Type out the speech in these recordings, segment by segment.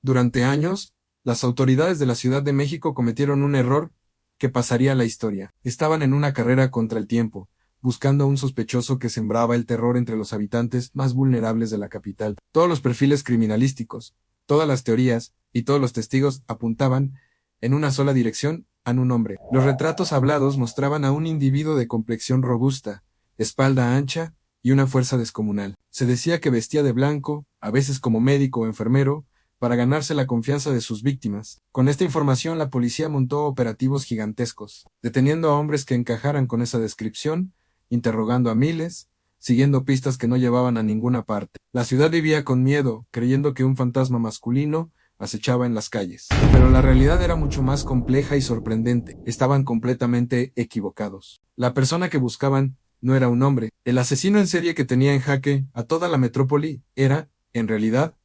Durante años, las autoridades de la Ciudad de México cometieron un error que pasaría a la historia. Estaban en una carrera contra el tiempo, buscando a un sospechoso que sembraba el terror entre los habitantes más vulnerables de la capital. Todos los perfiles criminalísticos, todas las teorías y todos los testigos apuntaban en una sola dirección a un hombre. Los retratos hablados mostraban a un individuo de complexión robusta, espalda ancha y una fuerza descomunal. Se decía que vestía de blanco, a veces como médico o enfermero, para ganarse la confianza de sus víctimas. Con esta información la policía montó operativos gigantescos, deteniendo a hombres que encajaran con esa descripción, interrogando a miles, siguiendo pistas que no llevaban a ninguna parte. La ciudad vivía con miedo, creyendo que un fantasma masculino acechaba en las calles. Pero la realidad era mucho más compleja y sorprendente. Estaban completamente equivocados. La persona que buscaban no era un hombre. El asesino en serie que tenía en jaque a toda la metrópoli era, en realidad,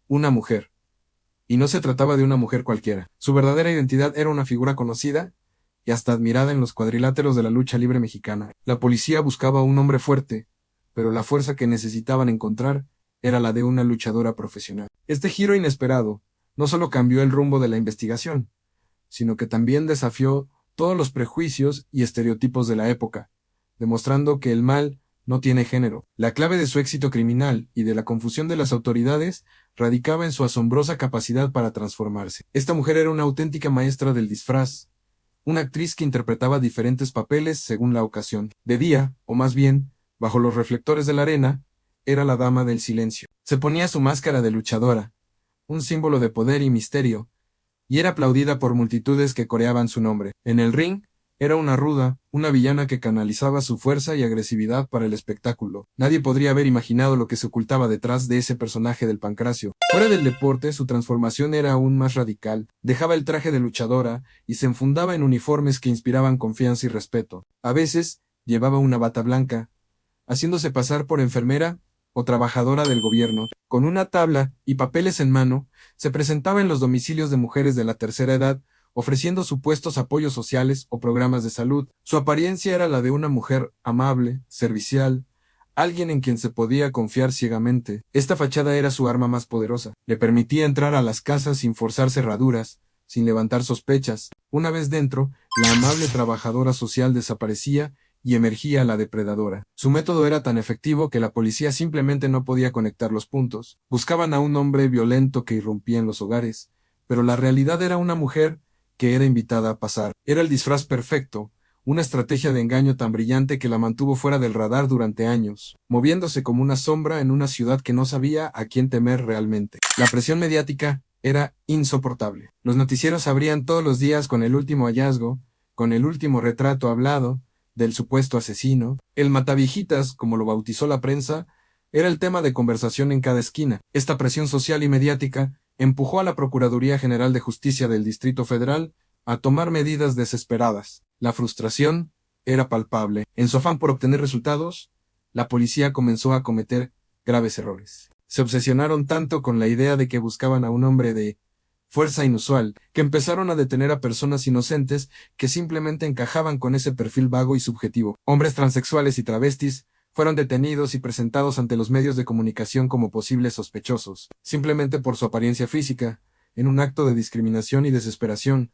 una mujer. Y no se trataba de una mujer cualquiera. Su verdadera identidad era una figura conocida y hasta admirada en los cuadriláteros de la lucha libre mexicana. La policía buscaba a un hombre fuerte, pero la fuerza que necesitaban encontrar era la de una luchadora profesional. Este giro inesperado no solo cambió el rumbo de la investigación, sino que también desafió todos los prejuicios y estereotipos de la época, demostrando que el mal no tiene género. La clave de su éxito criminal y de la confusión de las autoridades radicaba en su asombrosa capacidad para transformarse. Esta mujer era una auténtica maestra del disfraz, una actriz que interpretaba diferentes papeles según la ocasión. De día, o más bien, bajo los reflectores de la arena, era la dama del silencio. Se ponía su máscara de luchadora, un símbolo de poder y misterio, y era aplaudida por multitudes que coreaban su nombre. En el ring, era una ruda, una villana que canalizaba su fuerza y agresividad para el espectáculo. Nadie podría haber imaginado lo que se ocultaba detrás de ese personaje del Pancracio. Fuera del deporte, su transformación era aún más radical. Dejaba el traje de luchadora y se enfundaba en uniformes que inspiraban confianza y respeto. A veces, llevaba una bata blanca, haciéndose pasar por enfermera o trabajadora del gobierno. Con una tabla y papeles en mano, se presentaba en los domicilios de mujeres de la tercera edad, ofreciendo supuestos apoyos sociales o programas de salud. Su apariencia era la de una mujer amable, servicial, alguien en quien se podía confiar ciegamente. Esta fachada era su arma más poderosa. Le permitía entrar a las casas sin forzar cerraduras, sin levantar sospechas. Una vez dentro, la amable trabajadora social desaparecía y emergía la depredadora. Su método era tan efectivo que la policía simplemente no podía conectar los puntos. Buscaban a un hombre violento que irrumpía en los hogares, pero la realidad era una mujer que era invitada a pasar. Era el disfraz perfecto, una estrategia de engaño tan brillante que la mantuvo fuera del radar durante años, moviéndose como una sombra en una ciudad que no sabía a quién temer realmente. La presión mediática era insoportable. Los noticieros abrían todos los días con el último hallazgo, con el último retrato hablado del supuesto asesino. El matavijitas, como lo bautizó la prensa, era el tema de conversación en cada esquina. Esta presión social y mediática empujó a la Procuraduría General de Justicia del Distrito Federal a tomar medidas desesperadas. La frustración era palpable. En su afán por obtener resultados, la policía comenzó a cometer graves errores. Se obsesionaron tanto con la idea de que buscaban a un hombre de fuerza inusual, que empezaron a detener a personas inocentes que simplemente encajaban con ese perfil vago y subjetivo. Hombres transexuales y travestis fueron detenidos y presentados ante los medios de comunicación como posibles sospechosos, simplemente por su apariencia física, en un acto de discriminación y desesperación.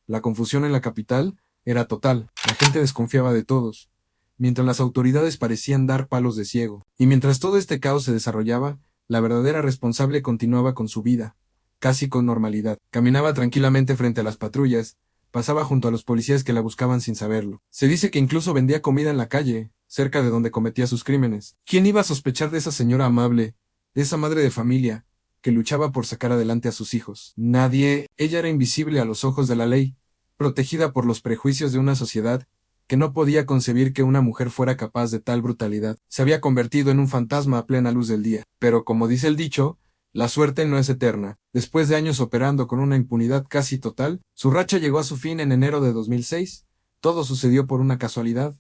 La confusión en la capital era total. La gente desconfiaba de todos, mientras las autoridades parecían dar palos de ciego. Y mientras todo este caos se desarrollaba, la verdadera responsable continuaba con su vida, casi con normalidad. Caminaba tranquilamente frente a las patrullas, pasaba junto a los policías que la buscaban sin saberlo. Se dice que incluso vendía comida en la calle, cerca de donde cometía sus crímenes. ¿Quién iba a sospechar de esa señora amable, de esa madre de familia, que luchaba por sacar adelante a sus hijos? Nadie. Ella era invisible a los ojos de la ley, protegida por los prejuicios de una sociedad que no podía concebir que una mujer fuera capaz de tal brutalidad. Se había convertido en un fantasma a plena luz del día. Pero como dice el dicho, la suerte no es eterna. Después de años operando con una impunidad casi total, su racha llegó a su fin en enero de 2006. Todo sucedió por una casualidad,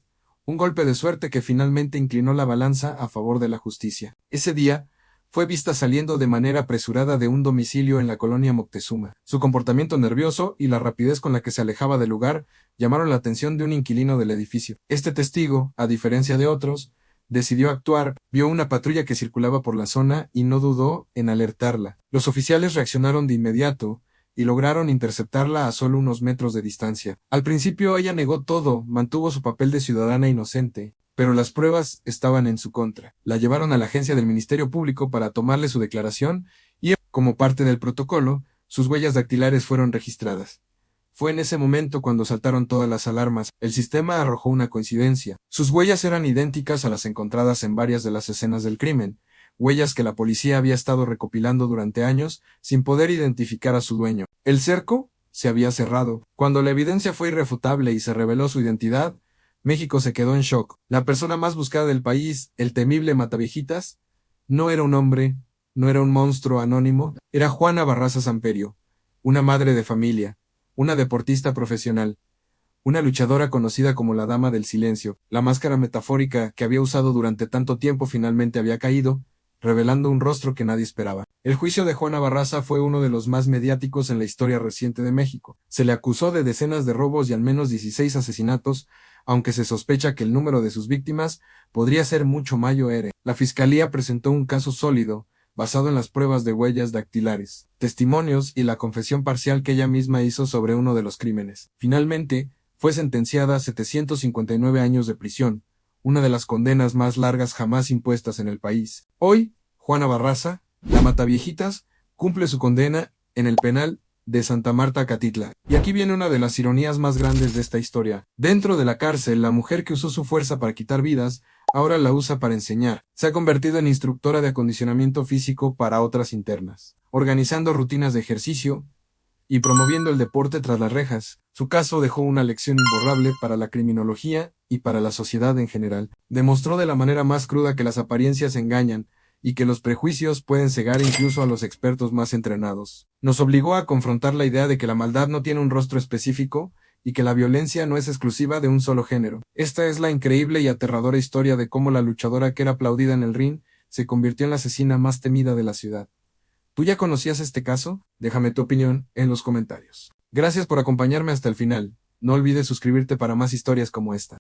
un golpe de suerte que finalmente inclinó la balanza a favor de la justicia. Ese día, fue vista saliendo de manera apresurada de un domicilio en la colonia Moctezuma. Su comportamiento nervioso y la rapidez con la que se alejaba del lugar llamaron la atención de un inquilino del edificio. Este testigo, a diferencia de otros, decidió actuar, vio una patrulla que circulaba por la zona y no dudó en alertarla. Los oficiales reaccionaron de inmediato y lograron interceptarla a solo unos metros de distancia. Al principio ella negó todo, mantuvo su papel de ciudadana inocente, pero las pruebas estaban en su contra. La llevaron a la agencia del Ministerio Público para tomarle su declaración y, como parte del protocolo, sus huellas dactilares fueron registradas. Fue en ese momento cuando saltaron todas las alarmas. El sistema arrojó una coincidencia. Sus huellas eran idénticas a las encontradas en varias de las escenas del crimen, huellas que la policía había estado recopilando durante años sin poder identificar a su dueño. El cerco se había cerrado. Cuando la evidencia fue irrefutable y se reveló su identidad, México se quedó en shock. La persona más buscada del país, el temible Mataviejitas, no era un hombre, no era un monstruo anónimo, era Juana Barraza Samperio, una madre de familia, una deportista profesional, una luchadora conocida como la Dama del Silencio. La máscara metafórica que había usado durante tanto tiempo finalmente había caído, revelando un rostro que nadie esperaba. El juicio de Juana Barraza fue uno de los más mediáticos en la historia reciente de México. Se le acusó de decenas de robos y al menos 16 asesinatos, aunque se sospecha que el número de sus víctimas podría ser mucho mayor. La fiscalía presentó un caso sólido, basado en las pruebas de huellas dactilares, testimonios y la confesión parcial que ella misma hizo sobre uno de los crímenes. Finalmente, fue sentenciada a 759 años de prisión, una de las condenas más largas jamás impuestas en el país. Hoy, Juana Barraza, la Mataviejitas, cumple su condena en el penal de Santa Marta, Catitla. Y aquí viene una de las ironías más grandes de esta historia. Dentro de la cárcel, la mujer que usó su fuerza para quitar vidas, ahora la usa para enseñar. Se ha convertido en instructora de acondicionamiento físico para otras internas, organizando rutinas de ejercicio y promoviendo el deporte tras las rejas. Su caso dejó una lección imborrable para la criminología y para la sociedad en general. Demostró de la manera más cruda que las apariencias engañan y que los prejuicios pueden cegar incluso a los expertos más entrenados. Nos obligó a confrontar la idea de que la maldad no tiene un rostro específico y que la violencia no es exclusiva de un solo género. Esta es la increíble y aterradora historia de cómo la luchadora que era aplaudida en el ring se convirtió en la asesina más temida de la ciudad. ¿Tú ya conocías este caso? Déjame tu opinión en los comentarios. Gracias por acompañarme hasta el final. No olvides suscribirte para más historias como esta.